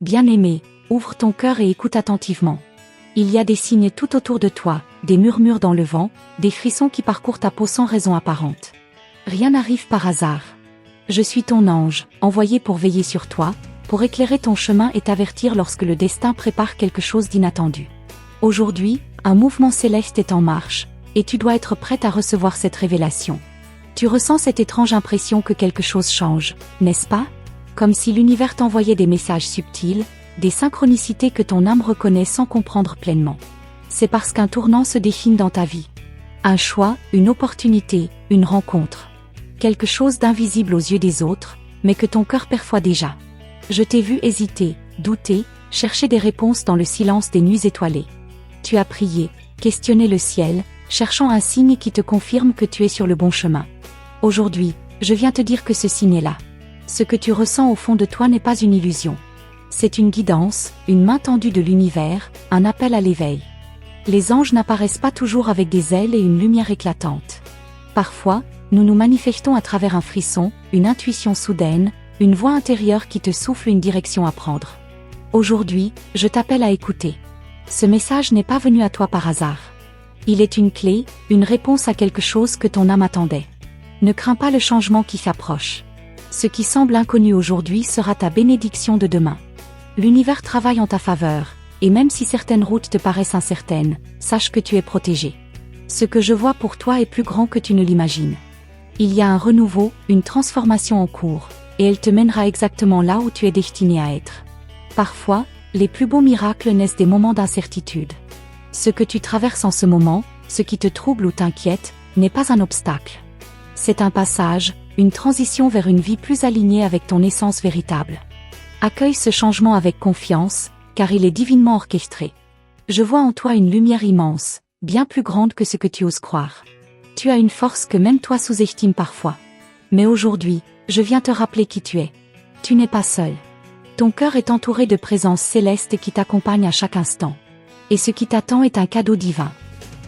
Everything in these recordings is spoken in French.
Bien-aimé, ouvre ton cœur et écoute attentivement. Il y a des signes tout autour de toi, des murmures dans le vent, des frissons qui parcourent ta peau sans raison apparente. Rien n'arrive par hasard. Je suis ton ange, envoyé pour veiller sur toi, pour éclairer ton chemin et t'avertir lorsque le destin prépare quelque chose d'inattendu. Aujourd'hui, un mouvement céleste est en marche, et tu dois être prête à recevoir cette révélation. Tu ressens cette étrange impression que quelque chose change, n'est-ce pas? Comme si l'univers t'envoyait des messages subtils, des synchronicités que ton âme reconnaît sans comprendre pleinement. C'est parce qu'un tournant se dessine dans ta vie. Un choix, une opportunité, une rencontre. Quelque chose d'invisible aux yeux des autres, mais que ton cœur perçoit déjà. Je t'ai vu hésiter, douter, chercher des réponses dans le silence des nuits étoilées. Tu as prié, questionné le ciel, cherchant un signe qui te confirme que tu es sur le bon chemin. Aujourd'hui, je viens te dire que ce signe est là. Ce que tu ressens au fond de toi n'est pas une illusion. C'est une guidance, une main tendue de l'univers, un appel à l'éveil. Les anges n'apparaissent pas toujours avec des ailes et une lumière éclatante. Parfois, nous nous manifestons à travers un frisson, une intuition soudaine, une voix intérieure qui te souffle une direction à prendre. Aujourd'hui, je t'appelle à écouter. Ce message n'est pas venu à toi par hasard. Il est une clé, une réponse à quelque chose que ton âme attendait. Ne crains pas le changement qui s'approche. Ce qui semble inconnu aujourd'hui sera ta bénédiction de demain. L'univers travaille en ta faveur, et même si certaines routes te paraissent incertaines, sache que tu es protégé. Ce que je vois pour toi est plus grand que tu ne l'imagines. Il y a un renouveau, une transformation en cours, et elle te mènera exactement là où tu es destiné à être. Parfois, les plus beaux miracles naissent des moments d'incertitude. Ce que tu traverses en ce moment, ce qui te trouble ou t'inquiète, n'est pas un obstacle. C'est un passage, une transition vers une vie plus alignée avec ton essence véritable. Accueille ce changement avec confiance, car il est divinement orchestré. Je vois en toi une lumière immense, bien plus grande que ce que tu oses croire. Tu as une force que même toi sous-estimes parfois. Mais aujourd'hui, je viens te rappeler qui tu es. Tu n'es pas seul. Ton cœur est entouré de présences célestes qui t'accompagnent à chaque instant. Et ce qui t'attend est un cadeau divin.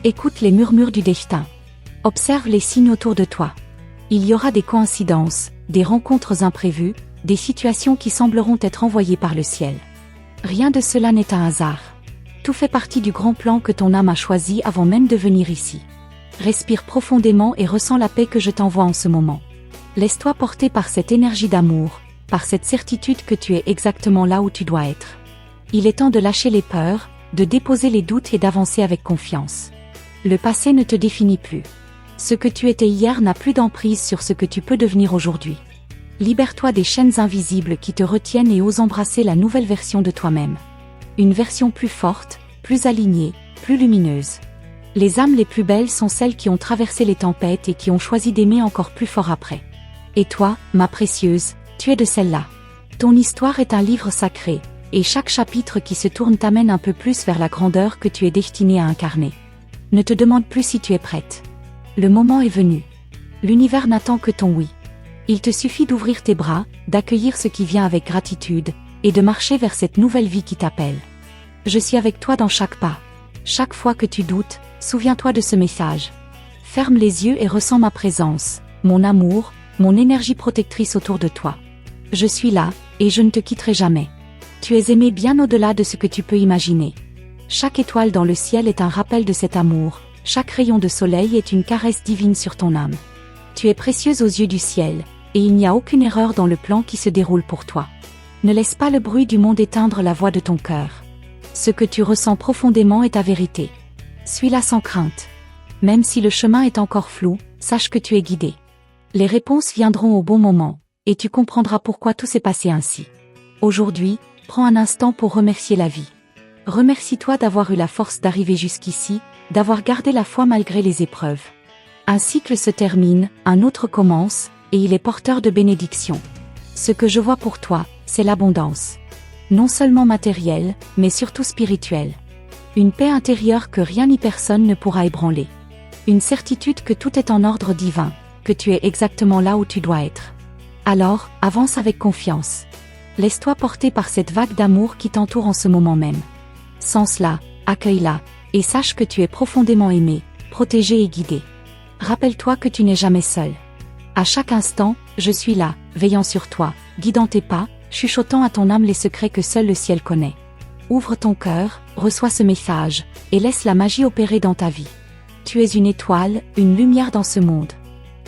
Écoute les murmures du destin. Observe les signes autour de toi. Il y aura des coïncidences, des rencontres imprévues, des situations qui sembleront être envoyées par le ciel. Rien de cela n'est un hasard. Tout fait partie du grand plan que ton âme a choisi avant même de venir ici. Respire profondément et ressens la paix que je t'envoie en ce moment. Laisse-toi porter par cette énergie d'amour, par cette certitude que tu es exactement là où tu dois être. Il est temps de lâcher les peurs, de déposer les doutes et d'avancer avec confiance. Le passé ne te définit plus. Ce que tu étais hier n'a plus d'emprise sur ce que tu peux devenir aujourd'hui. Libère-toi des chaînes invisibles qui te retiennent et ose embrasser la nouvelle version de toi-même. Une version plus forte, plus alignée, plus lumineuse. Les âmes les plus belles sont celles qui ont traversé les tempêtes et qui ont choisi d'aimer encore plus fort après. Et toi, ma précieuse, tu es de celle-là. Ton histoire est un livre sacré, et chaque chapitre qui se tourne t'amène un peu plus vers la grandeur que tu es destinée à incarner. Ne te demande plus si tu es prête. Le moment est venu. L'univers n'attend que ton oui. Il te suffit d'ouvrir tes bras, d'accueillir ce qui vient avec gratitude, et de marcher vers cette nouvelle vie qui t'appelle. Je suis avec toi dans chaque pas. Chaque fois que tu doutes, souviens-toi de ce message. Ferme les yeux et ressens ma présence, mon amour, mon énergie protectrice autour de toi. Je suis là, et je ne te quitterai jamais. Tu es aimé bien au-delà de ce que tu peux imaginer. Chaque étoile dans le ciel est un rappel de cet amour, chaque rayon de soleil est une caresse divine sur ton âme. Tu es précieuse aux yeux du ciel, et il n'y a aucune erreur dans le plan qui se déroule pour toi. Ne laisse pas le bruit du monde éteindre la voix de ton cœur. Ce que tu ressens profondément est ta vérité. Suis-la sans crainte. Même si le chemin est encore flou, sache que tu es guidé. Les réponses viendront au bon moment, et tu comprendras pourquoi tout s'est passé ainsi. Aujourd'hui, prends un instant pour remercier la vie. Remercie-toi d'avoir eu la force d'arriver jusqu'ici, d'avoir gardé la foi malgré les épreuves. Un cycle se termine, un autre commence, et il est porteur de bénédictions. Ce que je vois pour toi, c'est l'abondance. Non seulement matérielle, mais surtout spirituelle. Une paix intérieure que rien ni personne ne pourra ébranler. Une certitude que tout est en ordre divin, que tu es exactement là où tu dois être. Alors, avance avec confiance. Laisse-toi porter par cette vague d'amour qui t'entoure en ce moment même. Sens-la, accueille-la, et sache que tu es profondément aimé, protégé et guidé. Rappelle-toi que tu n'es jamais seul. À chaque instant, je suis là, veillant sur toi, guidant tes pas, chuchotant à ton âme les secrets que seul le ciel connaît. Ouvre ton cœur, reçois ce message, et laisse la magie opérer dans ta vie. Tu es une étoile, une lumière dans ce monde.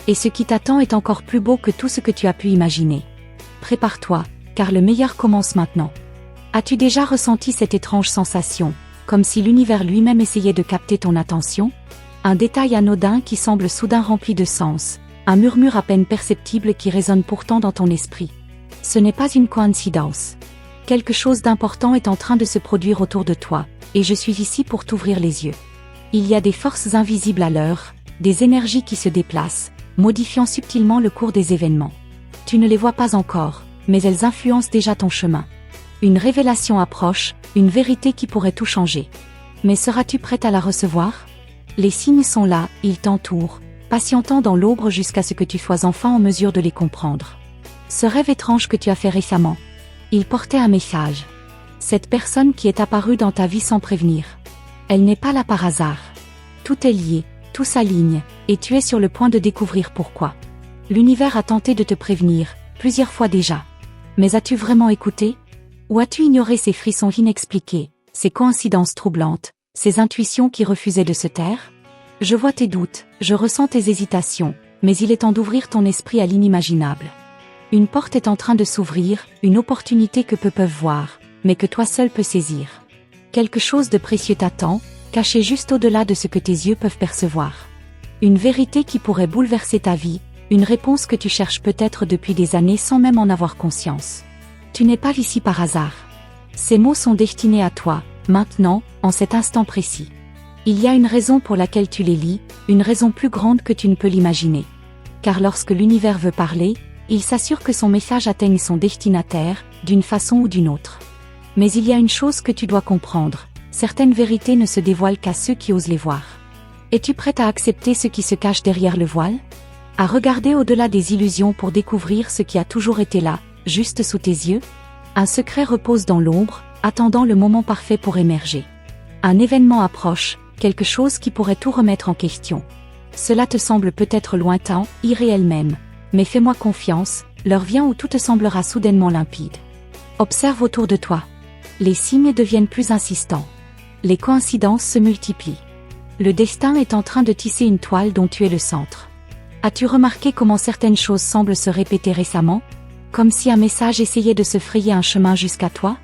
Et ce qui t'attend est encore plus beau que tout ce que tu as pu imaginer. Prépare-toi, car le meilleur commence maintenant. As-tu déjà ressenti cette étrange sensation, comme si l'univers lui-même essayait de capter ton attention? Un détail anodin qui semble soudain rempli de sens, un murmure à peine perceptible qui résonne pourtant dans ton esprit. Ce n'est pas une coïncidence. Quelque chose d'important est en train de se produire autour de toi, et je suis ici pour t'ouvrir les yeux. Il y a des forces invisibles à l'œuvre, des énergies qui se déplacent, modifiant subtilement le cours des événements. Tu ne les vois pas encore, mais elles influencent déjà ton chemin. Une révélation approche, une vérité qui pourrait tout changer. Mais seras-tu prête à la recevoir? Les signes sont là, ils t'entourent, patientant dans l'ombre jusqu'à ce que tu sois enfin en mesure de les comprendre. Ce rêve étrange que tu as fait récemment, il portait un message. Cette personne qui est apparue dans ta vie sans prévenir. Elle n'est pas là par hasard. Tout est lié, tout s'aligne, et tu es sur le point de découvrir pourquoi. L'univers a tenté de te prévenir, plusieurs fois déjà. Mais as-tu vraiment écouté? Ou as-tu ignoré ces frissons inexpliqués, ces coïncidences troublantes, ces intuitions qui refusaient de se taire? Je vois tes doutes, je ressens tes hésitations, mais il est temps d'ouvrir ton esprit à l'inimaginable. Une porte est en train de s'ouvrir, une opportunité que peu peuvent voir, mais que toi seul peux saisir. Quelque chose de précieux t'attend, caché juste au-delà de ce que tes yeux peuvent percevoir. Une vérité qui pourrait bouleverser ta vie, une réponse que tu cherches peut-être depuis des années sans même en avoir conscience. Tu n'es pas ici par hasard. Ces mots sont destinés à toi, maintenant, en cet instant précis. Il y a une raison pour laquelle tu les lis, une raison plus grande que tu ne peux l'imaginer. Car lorsque l'univers veut parler, il s'assure que son message atteigne son destinataire, d'une façon ou d'une autre. Mais il y a une chose que tu dois comprendre, certaines vérités ne se dévoilent qu'à ceux qui osent les voir. Es-tu prête à accepter ce qui se cache derrière le voile? À regarder au-delà des illusions pour découvrir ce qui a toujours été là, juste sous tes yeux? Un secret repose dans l'ombre, attendant le moment parfait pour émerger. Un événement approche, quelque chose qui pourrait tout remettre en question. Cela te semble peut-être lointain, irréel même. Mais fais-moi confiance, l'heure vient où tout te semblera soudainement limpide. Observe autour de toi. Les signes deviennent plus insistants. Les coïncidences se multiplient. Le destin est en train de tisser une toile dont tu es le centre. As-tu remarqué comment certaines choses semblent se répéter récemment? Comme si un message essayait de se frayer un chemin jusqu'à toi?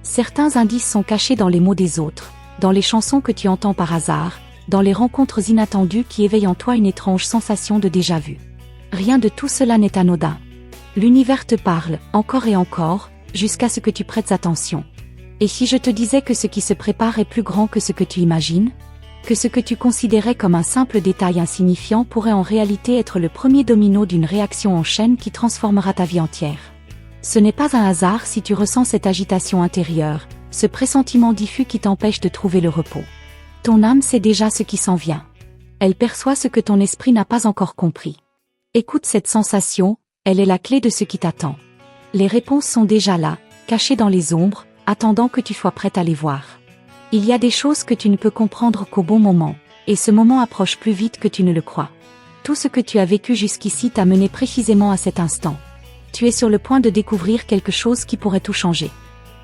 Certains indices sont cachés dans les mots des autres, dans les chansons que tu entends par hasard, dans les rencontres inattendues qui éveillent en toi une étrange sensation de déjà-vu. Rien de tout cela n'est anodin. L'univers te parle, encore et encore, jusqu'à ce que tu prêtes attention. Et si je te disais que ce qui se prépare est plus grand que ce que tu imagines? Que ce que tu considérais comme un simple détail insignifiant pourrait en réalité être le premier domino d'une réaction en chaîne qui transformera ta vie entière. Ce n'est pas un hasard si tu ressens cette agitation intérieure, ce pressentiment diffus qui t'empêche de trouver le repos. Ton âme sait déjà ce qui s'en vient. Elle perçoit ce que ton esprit n'a pas encore compris. Écoute cette sensation, elle est la clé de ce qui t'attend. Les réponses sont déjà là, cachées dans les ombres, attendant que tu sois prête à les voir. Il y a des choses que tu ne peux comprendre qu'au bon moment, et ce moment approche plus vite que tu ne le crois. Tout ce que tu as vécu jusqu'ici t'a mené précisément à cet instant. Tu es sur le point de découvrir quelque chose qui pourrait tout changer.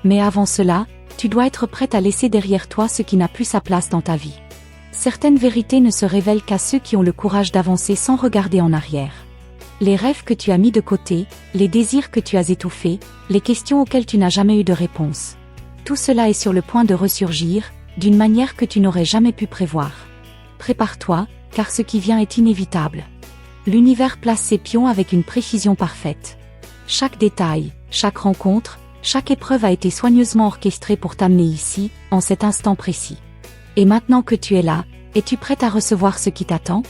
Mais avant cela, tu dois être prête à laisser derrière toi ce qui n'a plus sa place dans ta vie. Certaines vérités ne se révèlent qu'à ceux qui ont le courage d'avancer sans regarder en arrière. Les rêves que tu as mis de côté, les désirs que tu as étouffés, les questions auxquelles tu n'as jamais eu de réponse. Tout cela est sur le point de ressurgir, d'une manière que tu n'aurais jamais pu prévoir. Prépare-toi, car ce qui vient est inévitable. L'univers place ses pions avec une précision parfaite. Chaque détail, chaque rencontre, chaque épreuve a été soigneusement orchestrée pour t'amener ici, en cet instant précis. Et maintenant que tu es là, es-tu prête à recevoir ce qui t'attend?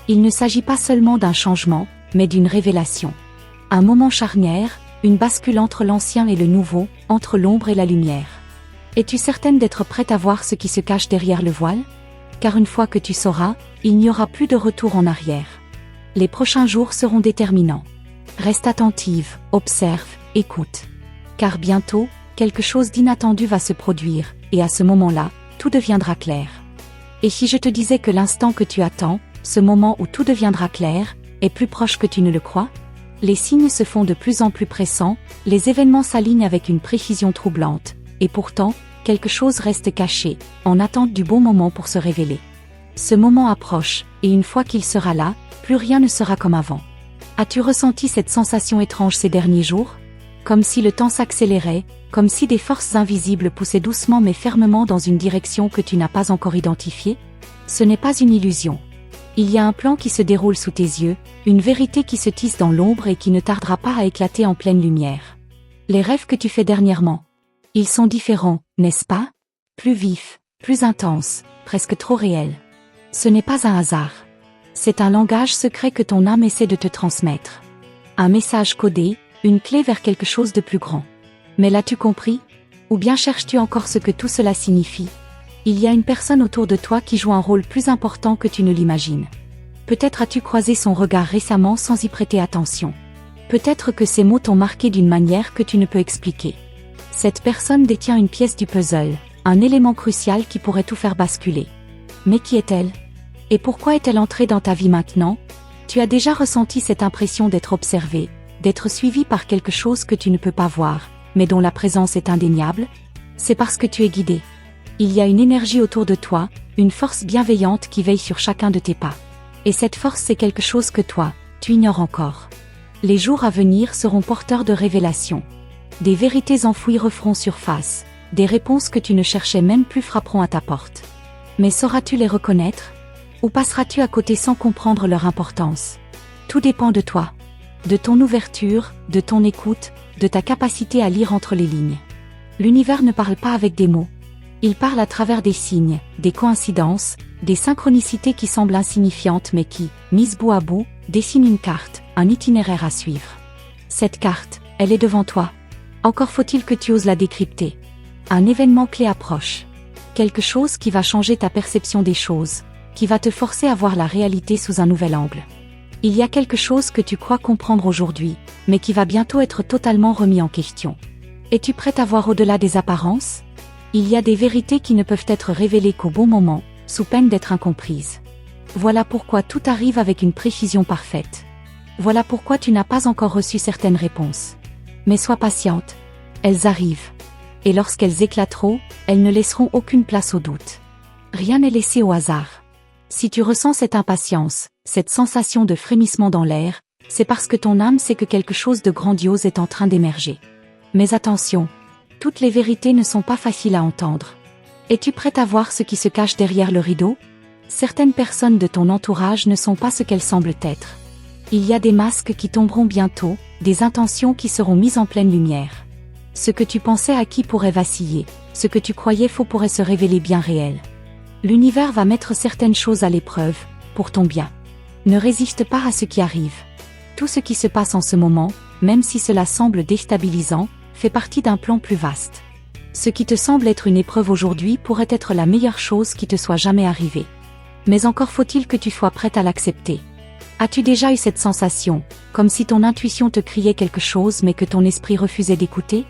Il ne s'agit pas seulement d'un changement, mais d'une révélation. Un moment charnière, une bascule entre l'ancien et le nouveau, entre l'ombre et la lumière. Es-tu certaine d'être prête à voir ce qui se cache derrière le voile? Car une fois que tu sauras, il n'y aura plus de retour en arrière. Les prochains jours seront déterminants. Reste attentive, observe, écoute. Car bientôt, quelque chose d'inattendu va se produire, et à ce moment-là, tout deviendra clair. Et si je te disais que l'instant que tu attends, ce moment où tout deviendra clair, est plus proche que tu ne le crois? Les signes se font de plus en plus pressants, les événements s'alignent avec une précision troublante, et pourtant, quelque chose reste caché, en attente du bon moment pour se révéler. Ce moment approche, et une fois qu'il sera là, plus rien ne sera comme avant. As-tu ressenti cette sensation étrange ces derniers jours? Comme si le temps s'accélérait, comme si des forces invisibles poussaient doucement mais fermement dans une direction que tu n'as pas encore identifiée? Ce n'est pas une illusion. Il y a un plan qui se déroule sous tes yeux, une vérité qui se tisse dans l'ombre et qui ne tardera pas à éclater en pleine lumière. Les rêves que tu fais dernièrement, ils sont différents, n'est-ce pas? Plus vifs, plus intenses, presque trop réels. Ce n'est pas un hasard. C'est un langage secret que ton âme essaie de te transmettre. Un message codé, une clé vers quelque chose de plus grand. Mais l'as-tu compris? Ou bien cherches-tu encore ce que tout cela signifie? Il y a une personne autour de toi qui joue un rôle plus important que tu ne l'imagines. Peut-être as-tu croisé son regard récemment sans y prêter attention. Peut-être que ces mots t'ont marqué d'une manière que tu ne peux expliquer. Cette personne détient une pièce du puzzle, un élément crucial qui pourrait tout faire basculer. Mais qui est-elle? Et pourquoi est-elle entrée dans ta vie maintenant? Tu as déjà ressenti cette impression d'être observé, d'être suivi par quelque chose que tu ne peux pas voir, mais dont la présence est indéniable? C'est parce que tu es guidé. Il y a une énergie autour de toi, une force bienveillante qui veille sur chacun de tes pas. Et cette force, c'est quelque chose que toi, tu ignores encore. Les jours à venir seront porteurs de révélations. Des vérités enfouies referont surface, des réponses que tu ne cherchais même plus frapperont à ta porte. Mais sauras-tu les reconnaître? Ou passeras-tu à côté sans comprendre leur importance? Tout dépend de toi. De ton ouverture, de ton écoute, de ta capacité à lire entre les lignes. L'univers ne parle pas avec des mots. Il parle à travers des signes, des coïncidences, des synchronicités qui semblent insignifiantes mais qui, mises bout à bout, dessinent une carte, un itinéraire à suivre. Cette carte, elle est devant toi. Encore faut-il que tu oses la décrypter. Un événement clé approche. Quelque chose qui va changer ta perception des choses, qui va te forcer à voir la réalité sous un nouvel angle. Il y a quelque chose que tu crois comprendre aujourd'hui, mais qui va bientôt être totalement remis en question. Es-tu prête à voir au-delà des apparences? Il y a des vérités qui ne peuvent être révélées qu'au bon moment, sous peine d'être incomprises. Voilà pourquoi tout arrive avec une précision parfaite. Voilà pourquoi tu n'as pas encore reçu certaines réponses. Mais sois patiente. Elles arrivent. Et lorsqu'elles éclateront, elles ne laisseront aucune place au doute. Rien n'est laissé au hasard. Si tu ressens cette impatience, cette sensation de frémissement dans l'air, c'est parce que ton âme sait que quelque chose de grandiose est en train d'émerger. Mais attention, toutes les vérités ne sont pas faciles à entendre. Es-tu prête à voir ce qui se cache derrière le rideau? Certaines personnes de ton entourage ne sont pas ce qu'elles semblent être. Il y a des masques qui tomberont bientôt, des intentions qui seront mises en pleine lumière. Ce que tu pensais acquis pourrait vaciller, ce que tu croyais faux pourrait se révéler bien réel. L'univers va mettre certaines choses à l'épreuve, pour ton bien. Ne résiste pas à ce qui arrive. Tout ce qui se passe en ce moment, même si cela semble déstabilisant, fait partie d'un plan plus vaste. Ce qui te semble être une épreuve aujourd'hui pourrait être la meilleure chose qui te soit jamais arrivée. Mais encore faut-il que tu sois prête à l'accepter. As-tu déjà eu cette sensation, comme si ton intuition te criait quelque chose mais que ton esprit refusait d'écouter?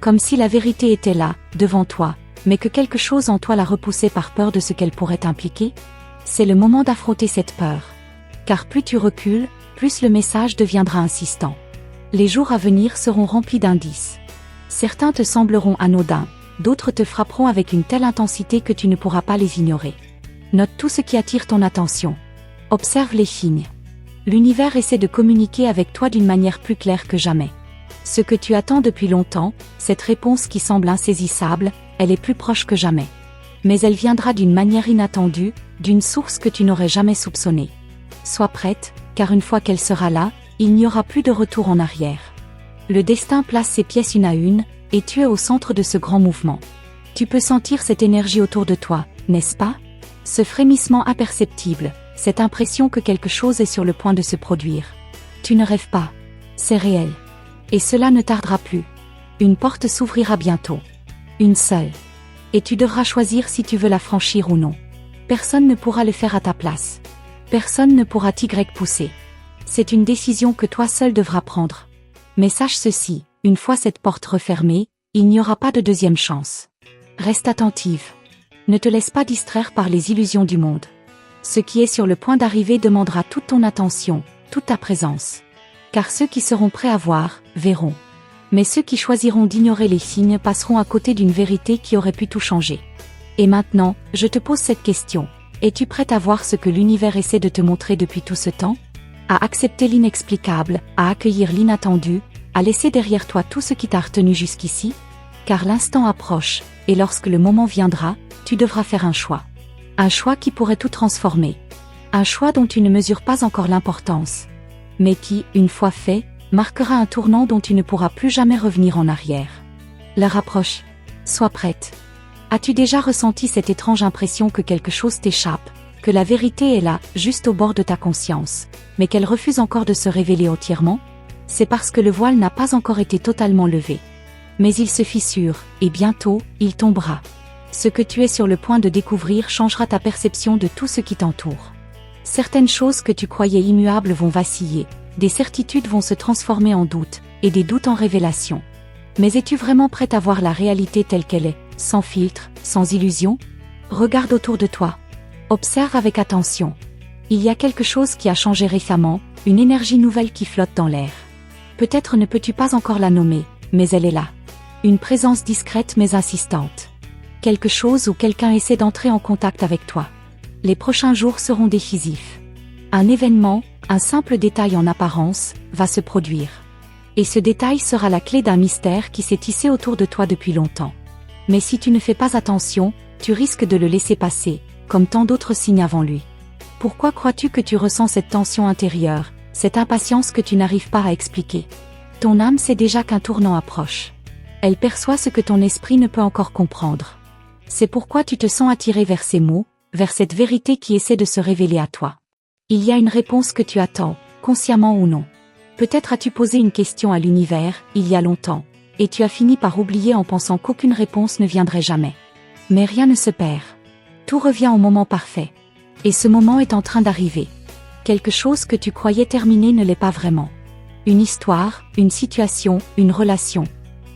Comme si la vérité était là, devant toi, mais que quelque chose en toi la repoussait par peur de ce qu'elle pourrait impliquer? C'est le moment d'affronter cette peur. Car plus tu recules, plus le message deviendra insistant. Les jours à venir seront remplis d'indices. Certains te sembleront anodins, d'autres te frapperont avec une telle intensité que tu ne pourras pas les ignorer. Note tout ce qui attire ton attention. Observe les signes. L'univers essaie de communiquer avec toi d'une manière plus claire que jamais. Ce que tu attends depuis longtemps, cette réponse qui semble insaisissable, elle est plus proche que jamais. Mais elle viendra d'une manière inattendue, d'une source que tu n'aurais jamais soupçonnée. Sois prête, car une fois qu'elle sera là, il n'y aura plus de retour en arrière. Le destin place ses pièces une à une, et tu es au centre de ce grand mouvement. Tu peux sentir cette énergie autour de toi, n'est-ce pas? Ce frémissement imperceptible, cette impression que quelque chose est sur le point de se produire. Tu ne rêves pas. C'est réel. Et cela ne tardera plus. Une porte s'ouvrira bientôt. Une seule. Et tu devras choisir si tu veux la franchir ou non. Personne ne pourra le faire à ta place. Personne ne pourra t'y pousser. C'est une décision que toi seul devras prendre. Mais sache ceci, une fois cette porte refermée, il n'y aura pas de deuxième chance. Reste attentive. Ne te laisse pas distraire par les illusions du monde. Ce qui est sur le point d'arriver demandera toute ton attention, toute ta présence. Car ceux qui seront prêts à voir, verront. Mais ceux qui choisiront d'ignorer les signes passeront à côté d'une vérité qui aurait pu tout changer. Et maintenant, je te pose cette question. Es-tu prête à voir ce que l'univers essaie de te montrer depuis tout ce temps? À accepter l'inexplicable, à accueillir l'inattendu, à laisser derrière toi tout ce qui t'a retenu jusqu'ici? Car l'instant approche, et lorsque le moment viendra, tu devras faire un choix. Un choix qui pourrait tout transformer. Un choix dont tu ne mesures pas encore l'importance. Mais qui, une fois fait, marquera un tournant dont tu ne pourras plus jamais revenir en arrière. L'heure approche. Sois prête. As-tu déjà ressenti cette étrange impression que quelque chose t'échappe, que la vérité est là, juste au bord de ta conscience, mais qu'elle refuse encore de se révéler entièrement? C'est parce que le voile n'a pas encore été totalement levé. Mais il se fissure, et bientôt, il tombera. Ce que tu es sur le point de découvrir changera ta perception de tout ce qui t'entoure. Certaines choses que tu croyais immuables vont vaciller, des certitudes vont se transformer en doutes, et des doutes en révélations. Mais es-tu vraiment prête à voir la réalité telle qu'elle est, sans filtre, sans illusion? Regarde autour de toi. Observe avec attention. Il y a quelque chose qui a changé récemment, une énergie nouvelle qui flotte dans l'air. Peut-être ne peux-tu pas encore la nommer, mais elle est là. Une présence discrète mais insistante. Quelque chose ou quelqu'un essaie d'entrer en contact avec toi. Les prochains jours seront décisifs. Un événement, un simple détail en apparence, va se produire. Et ce détail sera la clé d'un mystère qui s'est tissé autour de toi depuis longtemps. Mais si tu ne fais pas attention, tu risques de le laisser passer, comme tant d'autres signes avant lui. Pourquoi crois-tu que tu ressens cette tension intérieure, cette impatience que tu n'arrives pas à expliquer? Ton âme sait déjà qu'un tournant approche. Elle perçoit ce que ton esprit ne peut encore comprendre. C'est pourquoi tu te sens attiré vers ces mots, vers cette vérité qui essaie de se révéler à toi. Il y a une réponse que tu attends, consciemment ou non. Peut-être as-tu posé une question à l'univers, il y a longtemps, et tu as fini par oublier en pensant qu'aucune réponse ne viendrait jamais. Mais rien ne se perd. Tout revient au moment parfait. Et ce moment est en train d'arriver. Quelque chose que tu croyais terminé ne l'est pas vraiment. Une histoire, une situation, une relation.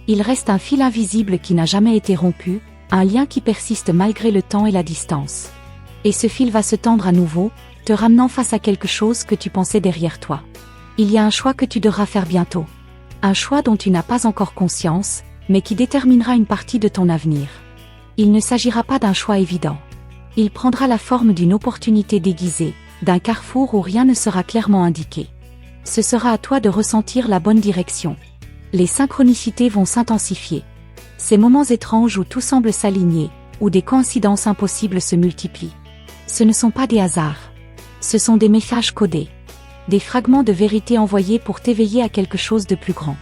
Il reste un fil invisible qui n'a jamais été rompu, un lien qui persiste malgré le temps et la distance. Et ce fil va se tendre à nouveau, te ramenant face à quelque chose que tu pensais derrière toi. Il y a un choix que tu devras faire bientôt. Un choix dont tu n'as pas encore conscience, mais qui déterminera une partie de ton avenir. Il ne s'agira pas d'un choix évident. Il prendra la forme d'une opportunité déguisée, d'un carrefour où rien ne sera clairement indiqué. Ce sera à toi de ressentir la bonne direction. Les synchronicités vont s'intensifier. Ces moments étranges où tout semble s'aligner, où des coïncidences impossibles se multiplient. Ce ne sont pas des hasards. Ce sont des messages codés. Des fragments de vérité envoyés pour t'éveiller à quelque chose de plus grand.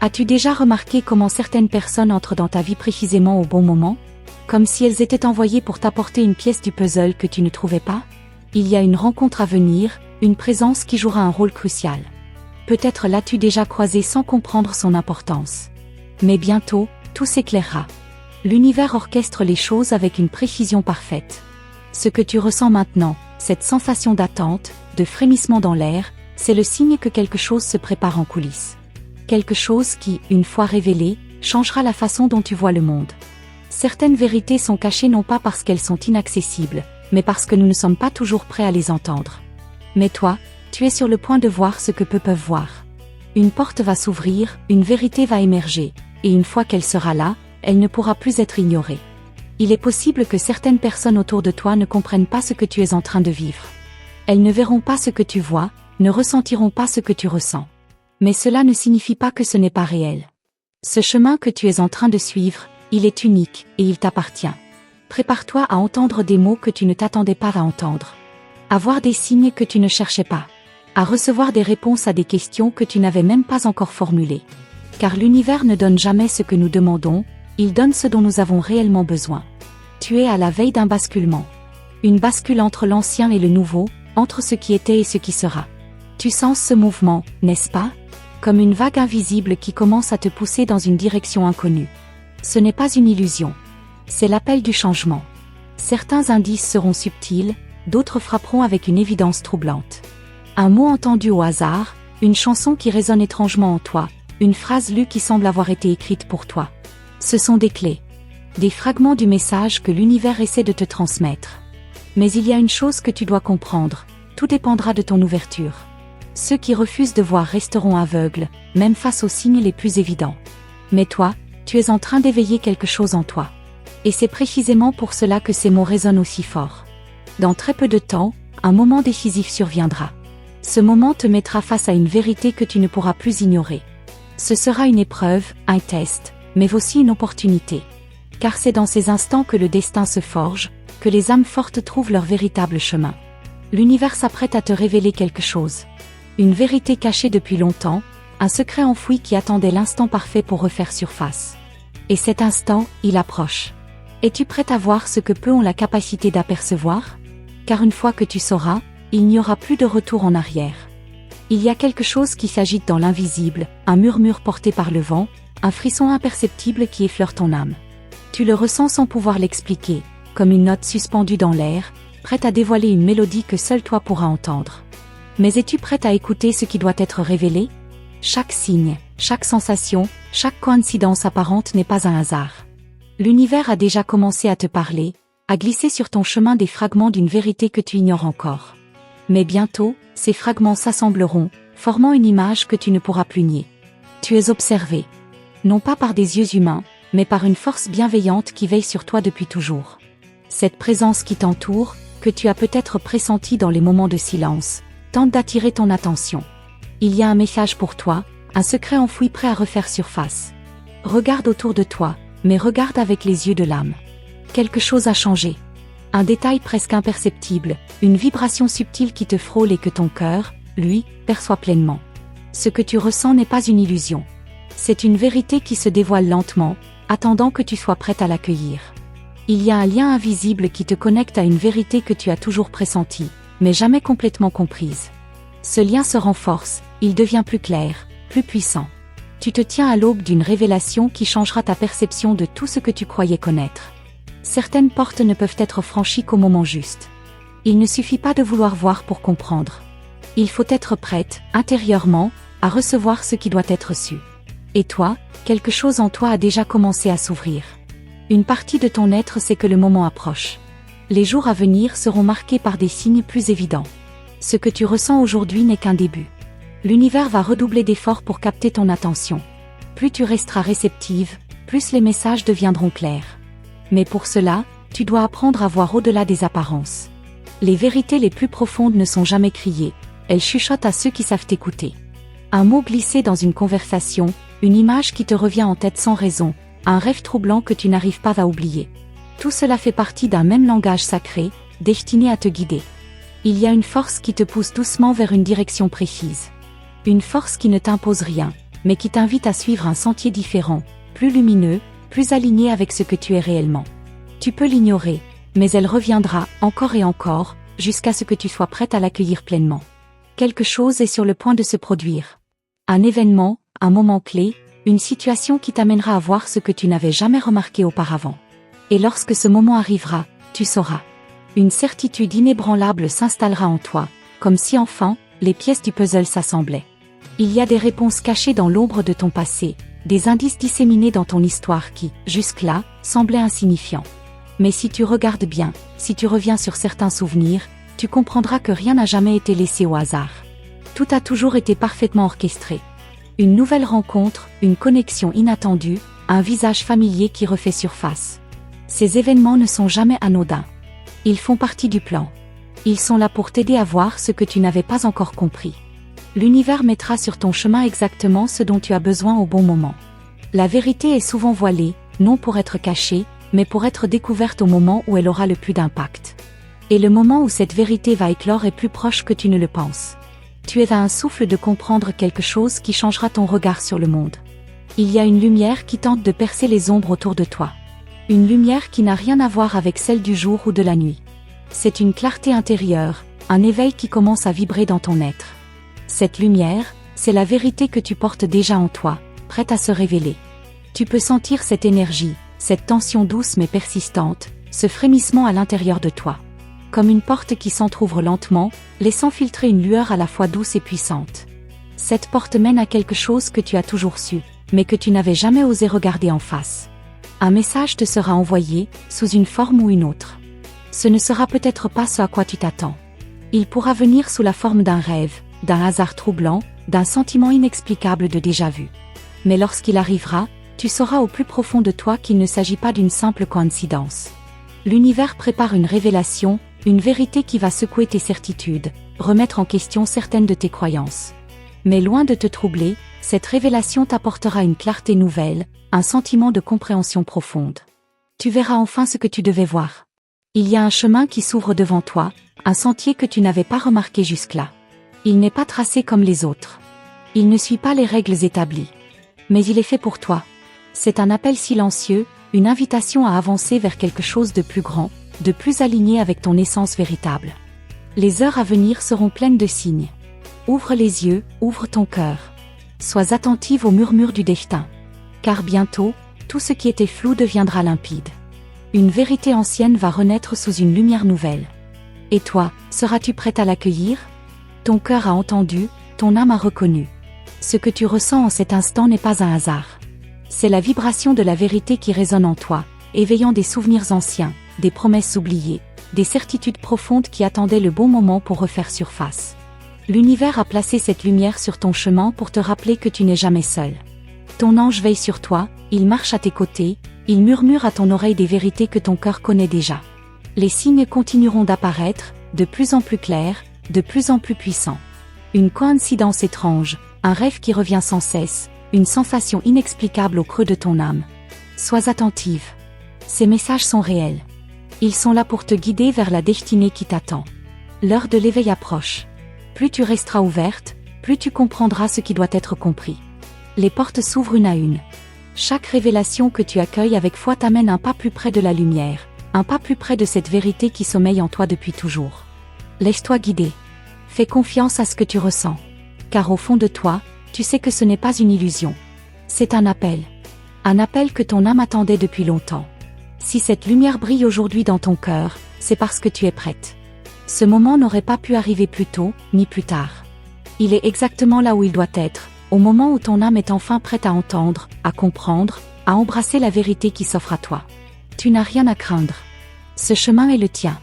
As-tu déjà remarqué comment certaines personnes entrent dans ta vie précisément au bon moment? Comme si elles étaient envoyées pour t'apporter une pièce du puzzle que tu ne trouvais pas? Il y a une rencontre à venir, une présence qui jouera un rôle crucial. Peut-être l'as-tu déjà croisé sans comprendre son importance. Mais bientôt, tout s'éclairera. L'univers orchestre les choses avec une précision parfaite. Ce que tu ressens maintenant, cette sensation d'attente, de frémissement dans l'air, c'est le signe que quelque chose se prépare en coulisses. Quelque chose qui, une fois révélé, changera la façon dont tu vois le monde. Certaines vérités sont cachées non pas parce qu'elles sont inaccessibles, mais parce que nous ne sommes pas toujours prêts à les entendre. Mais toi, tu es sur le point de voir ce que peu peuvent voir. Une porte va s'ouvrir, une vérité va émerger, et une fois qu'elle sera là, elle ne pourra plus être ignorée. Il est possible que certaines personnes autour de toi ne comprennent pas ce que tu es en train de vivre. Elles ne verront pas ce que tu vois, ne ressentiront pas ce que tu ressens. Mais cela ne signifie pas que ce n'est pas réel. Ce chemin que tu es en train de suivre, il est unique, et il t'appartient. Prépare-toi à entendre des mots que tu ne t'attendais pas à entendre. À voir des signes que tu ne cherchais pas. À recevoir des réponses à des questions que tu n'avais même pas encore formulées. Car l'univers ne donne jamais ce que nous demandons, il donne ce dont nous avons réellement besoin. Tu es à la veille d'un basculement. Une bascule entre l'ancien et le nouveau, entre ce qui était et ce qui sera. Tu sens ce mouvement, n'est-ce pas? Comme une vague invisible qui commence à te pousser dans une direction inconnue. Ce n'est pas une illusion. C'est l'appel du changement. Certains indices seront subtils, d'autres frapperont avec une évidence troublante. Un mot entendu au hasard, une chanson qui résonne étrangement en toi, une phrase lue qui semble avoir été écrite pour toi. Ce sont des clés. Des fragments du message que l'univers essaie de te transmettre. Mais il y a une chose que tu dois comprendre, tout dépendra de ton ouverture. Ceux qui refusent de voir resteront aveugles, même face aux signes les plus évidents. Mais toi, tu es en train d'éveiller quelque chose en toi. Et c'est précisément pour cela que ces mots résonnent aussi fort. Dans très peu de temps, un moment décisif surviendra. Ce moment te mettra face à une vérité que tu ne pourras plus ignorer. Ce sera une épreuve, un test, mais aussi une opportunité. Car c'est dans ces instants que le destin se forge, que les âmes fortes trouvent leur véritable chemin. L'univers s'apprête à te révéler quelque chose. Une vérité cachée depuis longtemps, un secret enfoui qui attendait l'instant parfait pour refaire surface. Et cet instant, il approche. Es-tu prête à voir ce que peu ont la capacité d'apercevoir? Car une fois que tu sauras, il n'y aura plus de retour en arrière. Il y a quelque chose qui s'agite dans l'invisible, un murmure porté par le vent, un frisson imperceptible qui effleure ton âme. Tu le ressens sans pouvoir l'expliquer, comme une note suspendue dans l'air, prête à dévoiler une mélodie que seul toi pourras entendre. Mais es-tu prête à écouter ce qui doit être révélé? Chaque signe, chaque sensation, chaque coïncidence apparente n'est pas un hasard. L'univers a déjà commencé à te parler, à glisser sur ton chemin des fragments d'une vérité que tu ignores encore. Mais bientôt, ces fragments s'assembleront, formant une image que tu ne pourras plus nier. Tu es observé. Non pas par des yeux humains, mais par une force bienveillante qui veille sur toi depuis toujours. Cette présence qui t'entoure, que tu as peut-être pressentie dans les moments de silence, tente d'attirer ton attention. Il y a un message pour toi, un secret enfoui prêt à refaire surface. Regarde autour de toi, mais regarde avec les yeux de l'âme. Quelque chose a changé. Un détail presque imperceptible, une vibration subtile qui te frôle et que ton cœur, lui, perçoit pleinement. Ce que tu ressens n'est pas une illusion. C'est une vérité qui se dévoile lentement, attendant que tu sois prête à l'accueillir. Il y a un lien invisible qui te connecte à une vérité que tu as toujours pressentie, mais jamais complètement comprise. Ce lien se renforce, il devient plus clair, plus puissant. Tu te tiens à l'aube d'une révélation qui changera ta perception de tout ce que tu croyais connaître. Certaines portes ne peuvent être franchies qu'au moment juste. Il ne suffit pas de vouloir voir pour comprendre. Il faut être prête, intérieurement, à recevoir ce qui doit être su. Et toi, quelque chose en toi a déjà commencé à s'ouvrir. Une partie de ton être sait que le moment approche. Les jours à venir seront marqués par des signes plus évidents. Ce que tu ressens aujourd'hui n'est qu'un début. L'univers va redoubler d'efforts pour capter ton attention. Plus tu resteras réceptive, plus les messages deviendront clairs. Mais pour cela, tu dois apprendre à voir au-delà des apparences. Les vérités les plus profondes ne sont jamais criées, elles chuchotent à ceux qui savent écouter. Un mot glissé dans une conversation, une image qui te revient en tête sans raison, un rêve troublant que tu n'arrives pas à oublier. Tout cela fait partie d'un même langage sacré, destiné à te guider. Il y a une force qui te pousse doucement vers une direction précise. Une force qui ne t'impose rien, mais qui t'invite à suivre un sentier différent, plus lumineux, plus aligné avec ce que tu es réellement. Tu peux l'ignorer, mais elle reviendra, encore et encore, jusqu'à ce que tu sois prête à l'accueillir pleinement. Quelque chose est sur le point de se produire. Un événement, un moment clé, une situation qui t'amènera à voir ce que tu n'avais jamais remarqué auparavant. Et lorsque ce moment arrivera, tu sauras. Une certitude inébranlable s'installera en toi, comme si enfin, les pièces du puzzle s'assemblaient. Il y a des réponses cachées dans l'ombre de ton passé, des indices disséminés dans ton histoire qui, jusque-là, semblaient insignifiants. Mais si tu regardes bien, si tu reviens sur certains souvenirs, tu comprendras que rien n'a jamais été laissé au hasard. Tout a toujours été parfaitement orchestré. Une nouvelle rencontre, une connexion inattendue, un visage familier qui refait surface. Ces événements ne sont jamais anodins. Ils font partie du plan. Ils sont là pour t'aider à voir ce que tu n'avais pas encore compris. L'univers mettra sur ton chemin exactement ce dont tu as besoin au bon moment. La vérité est souvent voilée, non pour être cachée, mais pour être découverte au moment où elle aura le plus d'impact. Et le moment où cette vérité va éclore est plus proche que tu ne le penses. Tu es à un souffle de comprendre quelque chose qui changera ton regard sur le monde. Il y a une lumière qui tente de percer les ombres autour de toi. Une lumière qui n'a rien à voir avec celle du jour ou de la nuit. C'est une clarté intérieure, un éveil qui commence à vibrer dans ton être. Cette lumière, c'est la vérité que tu portes déjà en toi, prête à se révéler. Tu peux sentir cette énergie, cette tension douce mais persistante, ce frémissement à l'intérieur de toi. Comme une porte qui s'entrouvre lentement, laissant filtrer une lueur à la fois douce et puissante. Cette porte mène à quelque chose que tu as toujours su, mais que tu n'avais jamais osé regarder en face. Un message te sera envoyé, sous une forme ou une autre. Ce ne sera peut-être pas ce à quoi tu t'attends. Il pourra venir sous la forme d'un rêve, d'un hasard troublant, d'un sentiment inexplicable de déjà-vu. Mais lorsqu'il arrivera, tu sauras au plus profond de toi qu'il ne s'agit pas d'une simple coïncidence. L'univers prépare une révélation, une vérité qui va secouer tes certitudes, remettre en question certaines de tes croyances. Mais loin de te troubler, cette révélation t'apportera une clarté nouvelle, un sentiment de compréhension profonde. Tu verras enfin ce que tu devais voir. Il y a un chemin qui s'ouvre devant toi, un sentier que tu n'avais pas remarqué jusque-là. Il n'est pas tracé comme les autres. Il ne suit pas les règles établies. Mais il est fait pour toi. C'est un appel silencieux, une invitation à avancer vers quelque chose de plus grand, de plus aligné avec ton essence véritable. Les heures à venir seront pleines de signes. Ouvre les yeux, ouvre ton cœur. Sois attentive aux murmures du destin. Car bientôt, tout ce qui était flou deviendra limpide. Une vérité ancienne va renaître sous une lumière nouvelle. Et toi, seras-tu prête à l'accueillir? Ton cœur a entendu, ton âme a reconnu. Ce que tu ressens en cet instant n'est pas un hasard. C'est la vibration de la vérité qui résonne en toi, éveillant des souvenirs anciens, des promesses oubliées, des certitudes profondes qui attendaient le bon moment pour refaire surface. L'univers a placé cette lumière sur ton chemin pour te rappeler que tu n'es jamais seul. Ton ange veille sur toi, il marche à tes côtés, il murmure à ton oreille des vérités que ton cœur connaît déjà. Les signes continueront d'apparaître, de plus en plus clairs, de plus en plus puissants. Une coïncidence étrange, un rêve qui revient sans cesse, une sensation inexplicable au creux de ton âme. Sois attentive. Ces messages sont réels. Ils sont là pour te guider vers la destinée qui t'attend. L'heure de l'éveil approche. Plus tu resteras ouverte, plus tu comprendras ce qui doit être compris. Les portes s'ouvrent une à une. Chaque révélation que tu accueilles avec foi t'amène un pas plus près de la lumière, un pas plus près de cette vérité qui sommeille en toi depuis toujours. Laisse-toi guider. Fais confiance à ce que tu ressens. Car au fond de toi, tu sais que ce n'est pas une illusion. C'est un appel. Un appel que ton âme attendait depuis longtemps. Si cette lumière brille aujourd'hui dans ton cœur, c'est parce que tu es prête. Ce moment n'aurait pas pu arriver plus tôt, ni plus tard. Il est exactement là où il doit être, au moment où ton âme est enfin prête à entendre, à comprendre, à embrasser la vérité qui s'offre à toi. Tu n'as rien à craindre. Ce chemin est le tien.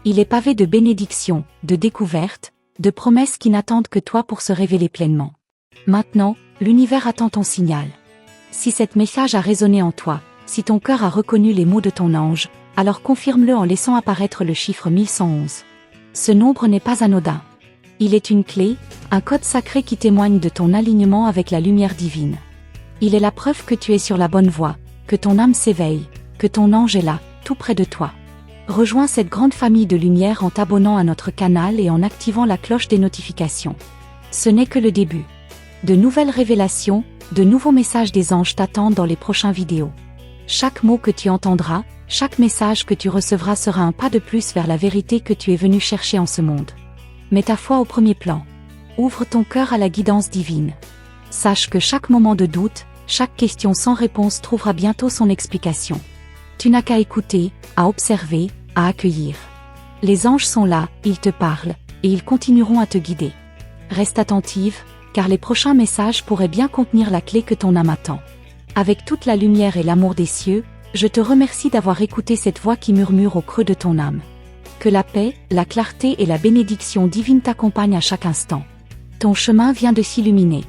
Il est pavé de bénédictions, de découvertes, de promesses qui n'attendent que toi pour se révéler pleinement. Maintenant, l'univers attend ton signal. Si cet message a résonné en toi, si ton cœur a reconnu les mots de ton ange, alors confirme-le en laissant apparaître le chiffre 1111. Ce nombre n'est pas anodin. Il est une clé, un code sacré qui témoigne de ton alignement avec la lumière divine. Il est la preuve que tu es sur la bonne voie, que ton âme s'éveille, que ton ange est là, tout près de toi. Rejoins cette grande famille de lumière en t'abonnant à notre canal et en activant la cloche des notifications. Ce n'est que le début. De nouvelles révélations, de nouveaux messages des anges t'attendent dans les prochaines vidéos. Chaque mot que tu entendras, chaque message que tu recevras sera un pas de plus vers la vérité que tu es venu chercher en ce monde. Mets ta foi au premier plan. Ouvre ton cœur à la guidance divine. Sache que chaque moment de doute, chaque question sans réponse trouvera bientôt son explication. Tu n'as qu'à écouter, à observer, à accueillir. Les anges sont là, ils te parlent, et ils continueront à te guider. Reste attentive, car les prochains messages pourraient bien contenir la clé que ton âme attend. Avec toute la lumière et l'amour des cieux, je te remercie d'avoir écouté cette voix qui murmure au creux de ton âme. Que la paix, la clarté et la bénédiction divine t'accompagnent à chaque instant. Ton chemin vient de s'illuminer.